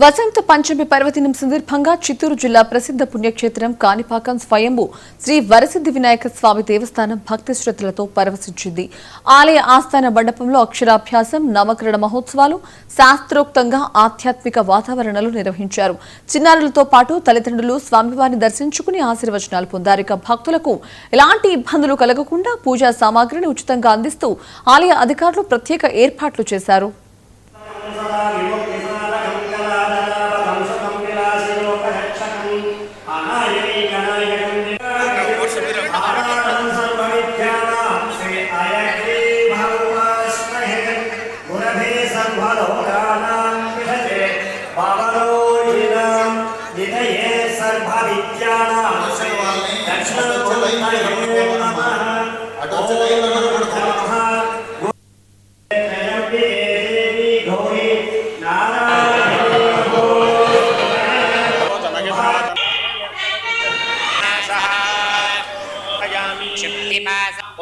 వసంత పంచమి పర్వదినం సందర్భంగా చిత్తూరు జిల్లా ప్రసిద్ధ పుణ్యక్షేత్రం కాణిపాకం స్వయంభూ శ్రీ వరసిద్ధి వినాయక స్వామి దేవస్థానం భక్తి శ్రద్ధలతో పరవశించింది. ఆలయ ఆస్థాన మండపంలో అక్షరాభ్యాసం, నామకరణ మహోత్సవాలు శాస్త్రోక్తంగా ఆధ్యాత్మిక వాతావరణంలో నిర్వహించారు. చిన్నారులతో పాటు తల్లిదండ్రులు స్వామివారిని దర్శించుకుని ఆశీర్వచనాలు పొందారు. భక్తులకు ఎలాంటి ఇబ్బందులు కలగకుండా పూజా సామాగ్రిని ఉచితంగా అందిస్తూ ఆలయ అధికారులు ప్రత్యేక ఏర్పాట్లు చేశారు.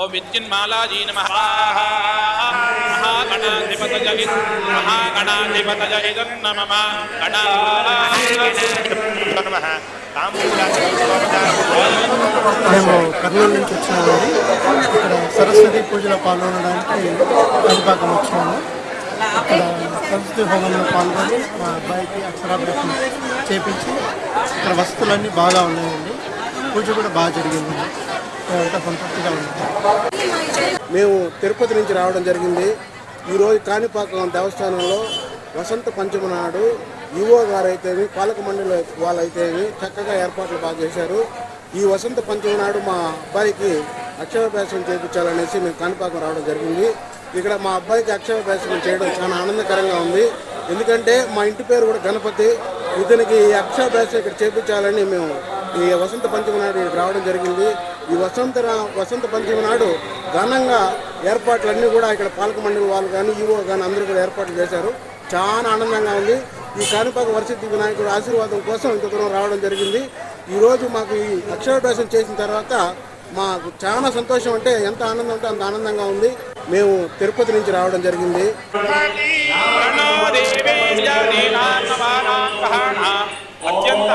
ओम विद्युन्मालाजी नमः महागणाधिपतये नमः नमः మేము కర్నూలు నుంచి వచ్చామండి. ఇక్కడ సరస్వతి పూజలో పాల్గొనడానికి కాణిపాకం వచ్చాము. ఇక్కడ సరస్వతి హోమంలో పాల్గొని మా అబ్బాయికి అక్షరాభ్యాసం చేపించి ఇక్కడ వస్తువులన్నీ బాగా ఉన్నాయండి. పూజ కూడా బాగా జరిగింది. అంతా సంతృప్తిగా ఉంది. మేము తిరుపతి నుంచి రావడం జరిగింది. ఈరోజు కాణిపాకం దేవస్థానంలో వసంత పంచమి నాడు ఈవో గారు అయితేమి, పాలక మండలి వాళ్ళైతేమి చక్కగా ఏర్పాట్లు బాగా చేశారు. ఈ వసంత పంచమి నాడు మా అబ్బాయికి అక్షరాభ్యాసం చేయించాలనేసి మేము కాణిపాకం రావడం జరిగింది. ఇక్కడ మా అబ్బాయికి అక్షరాభ్యాసం చేయడం చాలా ఆనందకరంగా ఉంది. ఎందుకంటే మా ఇంటి పేరు కూడా గణపతి. ఇతనికి ఈ అక్షరాభ్యాసం ఇక్కడ చేయించాలని మేము ఈ వసంత పంచమి నాడు రావడం జరిగింది. ఈ వసంత పంచమి నాడు ఘనంగా ఏర్పాట్లన్నీ కూడా ఇక్కడ పాలక మండలి వాళ్ళు కానీ ఈవో కానీ అందరూ కూడా ఏర్పాట్లు చేశారు. చాలా ఆనందంగా ఉంది. ఈ కాణిపాక వరసిద్ధి వినాయకుడు ఆశీర్వాదం కోసం ఇంత దూరం రావడం జరిగింది. ఈరోజు మాకు ఈ అక్షరాభ్యాసం చేసిన తర్వాత మాకు చాలా సంతోషం, అంటే ఎంత ఆనందం అంటే అంత ఆనందంగా ఉంది. మేము తిరుపతి నుంచి రావడం జరిగింది. అత్యంత